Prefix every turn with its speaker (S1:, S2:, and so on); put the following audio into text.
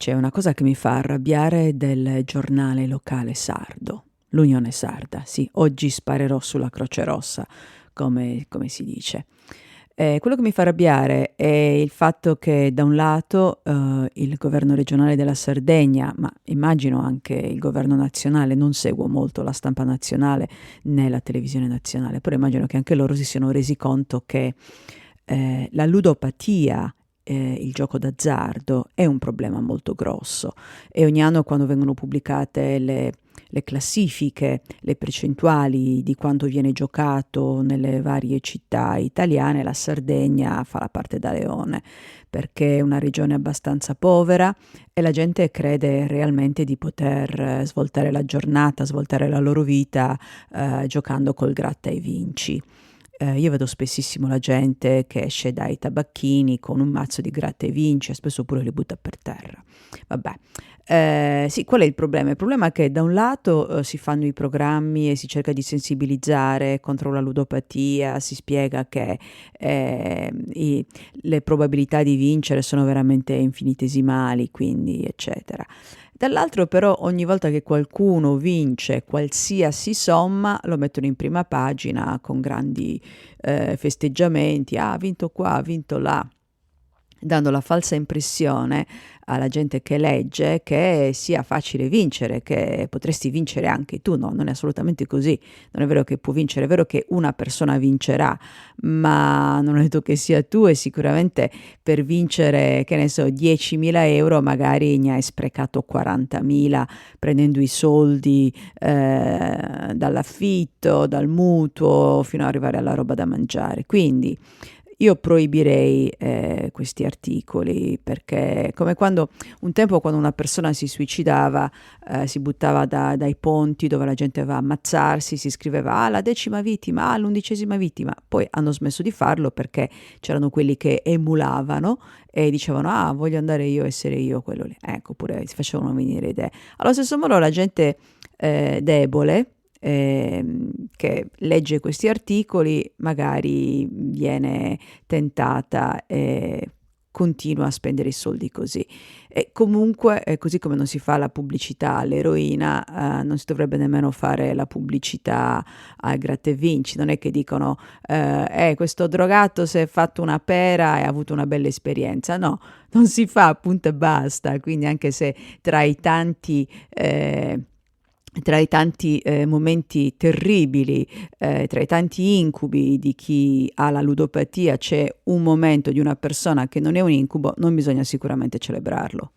S1: C'è una cosa che mi fa arrabbiare del giornale locale sardo, l'Unione Sarda. Sì, oggi sparerò sulla Croce Rossa, come si dice. Quello che mi fa arrabbiare è il fatto che da un lato il governo regionale della Sardegna, ma immagino anche il governo nazionale, non seguo molto la stampa nazionale né la televisione nazionale, però immagino che anche loro si siano resi conto che la ludopatia, il gioco d'azzardo, è un problema molto grosso e ogni anno quando vengono pubblicate le classifiche, le percentuali di quanto viene giocato nelle varie città italiane, la Sardegna fa la parte da leone, perché è una regione abbastanza povera e la gente crede realmente di poter svoltare la giornata, svoltare la loro vita giocando col gratta e vinci. Io vedo spessissimo la gente che esce dai tabacchini con un mazzo di gratta e vinci e spesso pure li butta per terra. Vabbè, sì, qual è il problema? Il problema è che da un lato si fanno i programmi e si cerca di sensibilizzare contro la ludopatia, si spiega che le probabilità di vincere sono veramente infinitesimali, quindi eccetera. Dall'altro però ogni volta che qualcuno vince qualsiasi somma lo mettono in prima pagina con grandi festeggiamenti, "Ah, ha vinto qua, ha vinto là", dando la falsa impressione alla gente che legge che sia facile vincere, che potresti vincere anche tu. No, non è assolutamente così. Non è vero che può vincere, è vero che una persona vincerà, ma non è detto che sia tu e sicuramente per vincere, che ne so, 10.000 euro magari ne hai sprecato 40.000 prendendo i soldi dall'affitto, dal mutuo, fino ad arrivare alla roba da mangiare. Quindi io proibirei questi articoli perché è come quando un tempo quando una persona si suicidava, si buttava dai ponti dove la gente va a ammazzarsi, si scriveva la 10ª vittima, l'11ª vittima, poi hanno smesso di farlo perché c'erano quelli che emulavano e dicevano voglio andare io, essere io quello lì, ecco, pure si facevano venire idee. Allo stesso modo la gente debole, che legge questi articoli magari viene tentata e continua a spendere i soldi così. E comunque, così come non si fa la pubblicità all'eroina, non si dovrebbe nemmeno fare la pubblicità al gratta e vinci. Non è che dicono questo drogato si è fatto una pera e ha avuto una bella esperienza. No, non si fa, punto e basta. Quindi anche se tra i tanti momenti terribili, tra i tanti incubi di chi ha la ludopatia, c'è un momento di una persona che non è un incubo, non bisogna sicuramente celebrarlo.